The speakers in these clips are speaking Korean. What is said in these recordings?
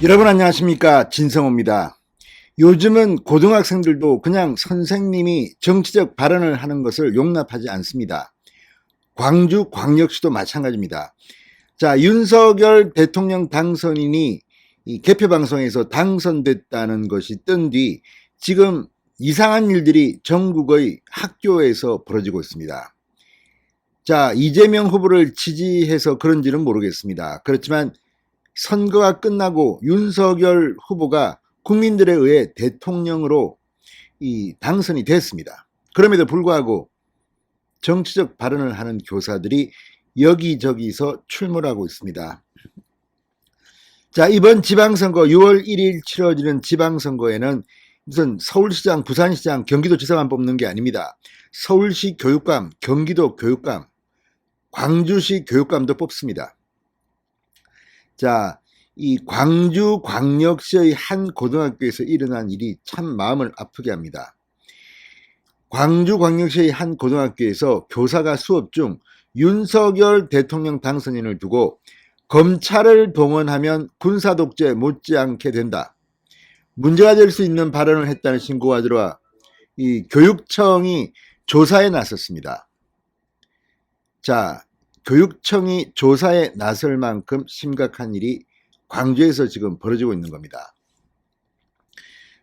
여러분 안녕하십니까, 진성호입니다. 요즘은 고등학생들도 그냥 선생님이 정치적 발언을 하는 것을 용납하지 않습니다. 광주광역시도 마찬가지입니다. 자, 윤석열 대통령 당선인이 이 개표방송에서 당선됐다는 것이 뜬 뒤 지금 이상한 일들이 전국의 학교에서 벌어지고 있습니다. 자, 이재명 후보를 지지해서 그런지는 모르겠습니다. 그렇지만 선거가 끝나고 윤석열 후보가 국민들에 의해 대통령으로 당선이 됐습니다. 그럼에도 불구하고 정치적 발언을 하는 교사들이 여기저기서 출몰하고 있습니다. 자, 이번 지방선거 6월 1일 치러지는 지방선거에는 무슨 서울시장, 부산시장, 경기도지사만 뽑는 게 아닙니다. 서울시 교육감, 경기도 교육감, 광주시 교육감도 뽑습니다. 자, 이 광주광역시의 한 고등학교에서 일어난 일이 참 마음을 아프게 합니다. 광주광역시의 한 고등학교에서 교사가 수업 중 윤석열 대통령 당선인을 두고 검찰을 동원하면 군사독재 못지않게 된다, 문제가 될 수 있는 발언을 했다는 신고가 들어와 이 교육청이 조사에 나섰습니다. 자, 교육청이 조사에 나설 만큼 심각한 일이 광주에서 지금 벌어지고 있는 겁니다.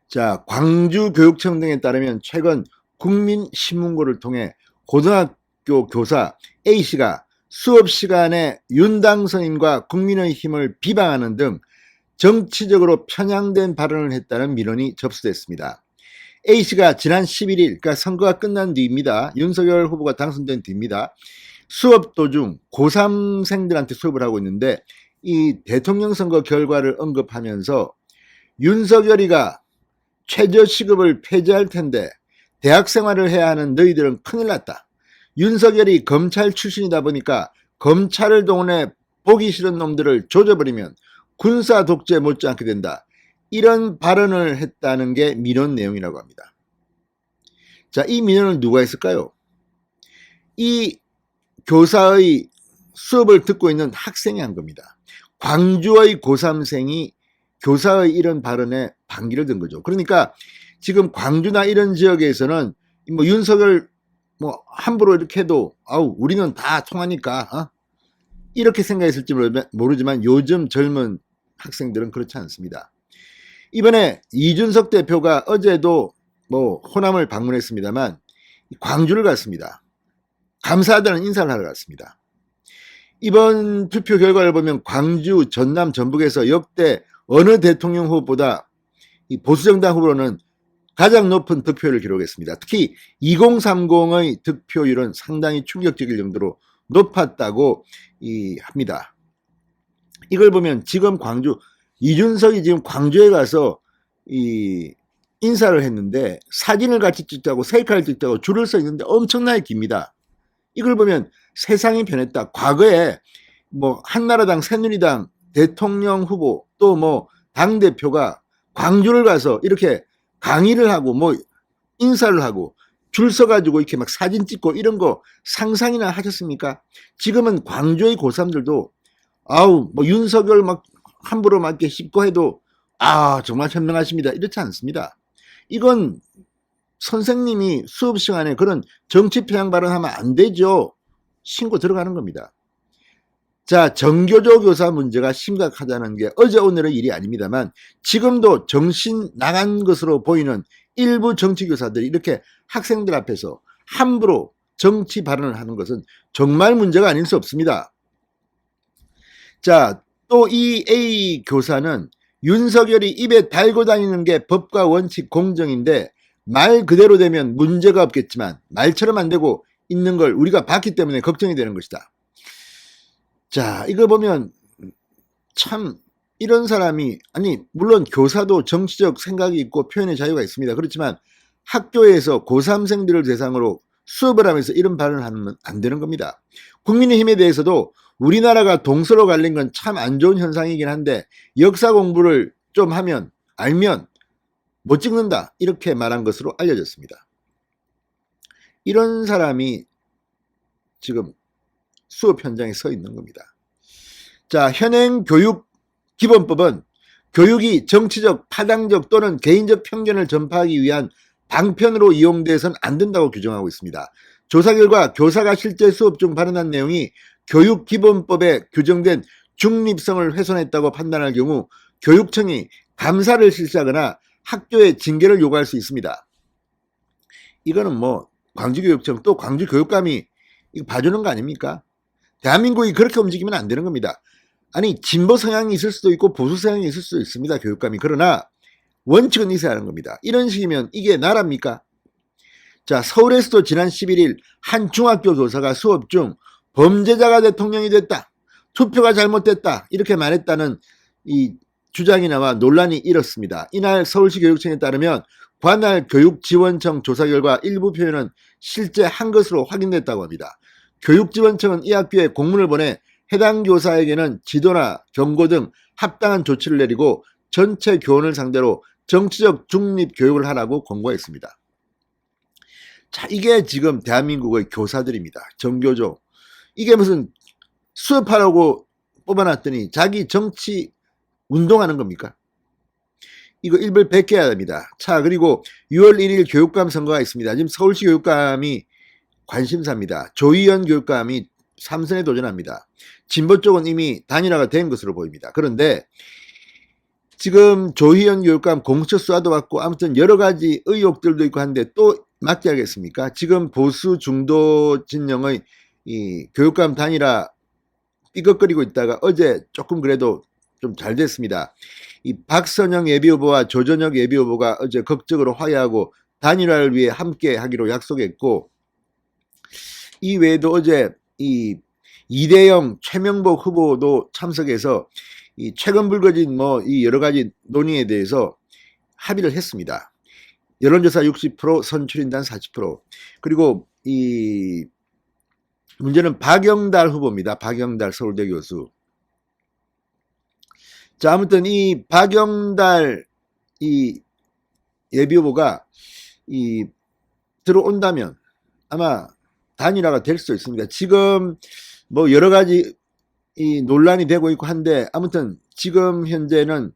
자, 광주교육청 등에 따르면 최근 국민신문고를 통해 고등학교 교사 A씨가 수업 시간에 윤 당선인과 국민의힘을 비방하는 등 정치적으로 편향된 발언을 했다는 민원이 접수됐습니다. A씨가 지난 11일, 그러니까 선거가 끝난 뒤입니다. 윤석열 후보가 당선된 뒤입니다. 수업 도중 고3생들한테 수업을 하고 있는데 이 대통령 선거 결과를 언급하면서 윤석열이가 최저시급을 폐지할 텐데 대학 생활을 해야 하는 너희들은 큰일 났다. 윤석열이 검찰 출신이다 보니까 검찰을 동원해 보기 싫은 놈들을 조져버리면 군사 독재 못지않게 된다. 이런 발언을 했다는 게 민원 내용이라고 합니다. 자, 이 민원을 누가 했을까요? 이 교사의 수업을 듣고 있는 학생이 한 겁니다. 광주의 고3생이 교사의 이런 발언에 반기를 든 거죠. 그러니까 지금 광주나 이런 지역에서는 뭐 윤석열 뭐 함부로 이렇게 해도 아우 우리는 다 통하니까 이렇게 생각했을지 모르지만 요즘 젊은 학생들은 그렇지 않습니다. 이번에 이준석 대표가 어제도 뭐 호남을 방문했습니다만 광주를 갔습니다. 감사하다는 인사를 하러 갔습니다. 이번 투표 결과를 보면 광주, 전남, 전북에서 역대 어느 대통령 후보보다 이 보수정당 후보로는 가장 높은 득표율을 기록했습니다. 특히 2030의 득표율은 상당히 충격적일 정도로 높았다고 합니다. 이걸 보면 지금 이준석이 지금 광주에 가서 인사를 했는데 사진을 같이 찍자고 셀카를 찍자고 줄을 서 있는데 엄청나게 깁니다. 이걸 보면 세상이 변했다. 과거에 뭐 한나라당, 새누리당 대통령 후보 또 뭐 당대표가 광주를 가서 이렇게 강의를 하고 뭐 인사를 하고 줄 서가지고 이렇게 막 사진 찍고 이런 거 상상이나 하셨습니까? 지금은 광주의 고3들도 아우 뭐 윤석열 막 함부로 막 이렇게 씹고 해도 정말 현명하십니다. 이렇지 않습니다. 이건 선생님이 수업 시간에 그런 정치 편향 발언하면 안 되죠. 신고 들어가는 겁니다. 자, 정교조 교사 문제가 심각하다는 게 어제 오늘의 일이 아닙니다만 지금도 정신 나간 것으로 보이는 일부 정치 교사들이 이렇게 학생들 앞에서 함부로 정치 발언을 하는 것은 정말 문제가 아닐 수 없습니다. 자, 또 이 A 교사는 윤석열이 입에 달고 다니는 게 법과 원칙 공정인데 말 그대로 되면 문제가 없겠지만 말처럼 안 되고 있는 걸 우리가 봤기 때문에 걱정이 되는 것이다. 자, 이거 보면 참 이런 사람이 물론 교사도 정치적 생각이 있고 표현의 자유가 있습니다. 그렇지만 학교에서 고3생들을 대상으로 수업을 하면서 이런 발언을 하면 안 되는 겁니다. 국민의힘에 대해서도 우리나라가 동서로 갈린 건 참 안 좋은 현상이긴 한데 역사 공부를 좀 알면 못 찍는다 이렇게 말한 것으로 알려졌습니다. 이런 사람이 지금 수업 현장에 서 있는 겁니다. 자, 현행 교육 기본법은 교육이 정치적, 파당적 또는 개인적 편견을 전파하기 위한 방편으로 이용돼서는 안 된다고 규정하고 있습니다. 조사 결과 교사가 실제 수업 중 발언한 내용이 교육기본법에 규정된 중립성을 훼손했다고 판단할 경우 교육청이 감사를 실시하거나 학교에 징계를 요구할 수 있습니다. 이거는 뭐 광주교육청 또 광주교육감이 이거 봐주는 거 아닙니까? 대한민국이 그렇게 움직이면 안 되는 겁니다. 아니 진보 성향이 있을 수도 있고 보수 성향이 있을 수도 있습니다. 교육감이. 그러나 원칙은 있어야 하는 겁니다. 이런 식이면 이게 나라입니까? 자, 서울에서도 지난 11일 한 중학교 교사가 수업 중 범죄자가 대통령이 됐다. 투표가 잘못됐다. 이렇게 말했다는 이 주장이 나와 논란이 일었습니다. 이날 서울시 교육청에 따르면 관할 교육지원청 조사 결과 일부 표현은 실제 한 것으로 확인됐다고 합니다. 교육지원청은 이 학교에 공문을 보내 해당 교사에게는 지도나 경고 등 합당한 조치를 내리고 전체 교원을 상대로 정치적 중립 교육을 하라고 권고했습니다. 자, 이게 지금 대한민국의 교사들입니다. 정교조. 이게 무슨 수업하라고 뽑아놨더니 자기 정치 운동하는 겁니까? 이거 일벌 백해야 됩니다. 자, 그리고 6월 1일 교육감 선거가 있습니다. 지금 서울시 교육감이 관심사입니다. 조희연 교육감이 3선에 도전합니다. 진보 쪽은 이미 단일화가 된 것으로 보입니다. 그런데 지금 조희연 교육감 공처 수사도 받고 아무튼 여러 가지 의혹들도 있고 한데 또 맡겨야겠습니까? 지금 보수 중도 진영의 이 교육감 단일화 삐걱거리고 있다가 어제 조금 그래도 좀 잘 됐습니다. 이 박선영 예비후보와 조전혁 예비후보가 어제 극적으로 화해하고 단일화를 위해 함께 하기로 약속했고, 이 외에도 어제 이 이대영 최명복 후보도 참석해서 이 최근 불거진 뭐 이 여러 가지 논의에 대해서 합의를 했습니다. 여론조사 60%, 선출인단 40%. 그리고 이 문제는 박영달 후보입니다. 박영달 서울대 교수. 자, 아무튼 이 박영달 이 예비후보가 이 들어온다면 아마 단일화가 될 수 있습니다. 지금 뭐 여러 가지 이 논란이 되고 있고 한데 아무튼 지금 현재는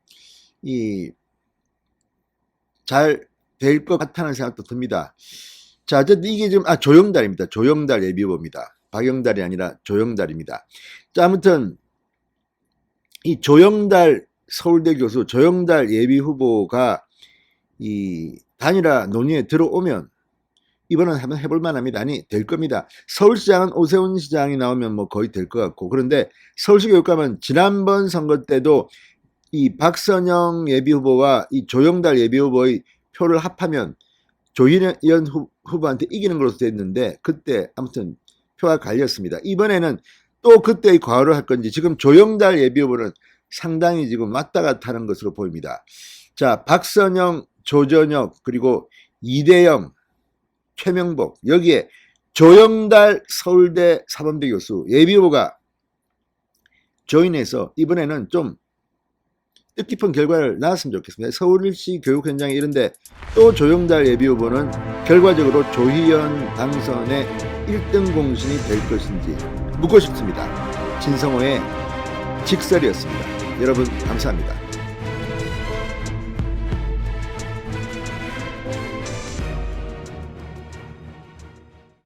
이 잘 될 것 같다는 생각도 듭니다. 자, 어쨌든 이게 지금 조영달입니다. 조영달 예비후보입니다. 박영달이 아니라 조영달입니다. 자, 아무튼 이 조영달 서울대 교수, 조영달 예비후보가 이 단일화 논의에 들어오면 이번은 한번 해볼 만합니다. 아니, 될 겁니다. 서울시장은 오세훈 시장이 나오면 뭐 거의 될 것 같고, 그런데 서울시 교육감은 지난번 선거 때도 이 박선영 예비후보와 이 조영달 예비후보의 표를 합하면 조희연 후보한테 이기는 것으로 됐는데 그때 아무튼 표가 갈렸습니다. 이번에는 또 그때의 과오를 할 건지 지금 조영달 예비후보는 상당히 지금 왔다 갔다 하는 것으로 보입니다. 자, 박선영, 조전혁, 그리고 이대영, 최명복, 여기에 조영달 서울대 사범대 교수 예비후보가 조인해서 이번에는 좀 뜻깊은 결과를 낳았으면 좋겠습니다. 서울시 교육 현장에 이런데 또 조영달 예비후보는 결과적으로 조희연 당선의 1등 공신이 될 것인지 묻고 싶습니다. 진성호의 직설이었습니다. 여러분 감사합니다.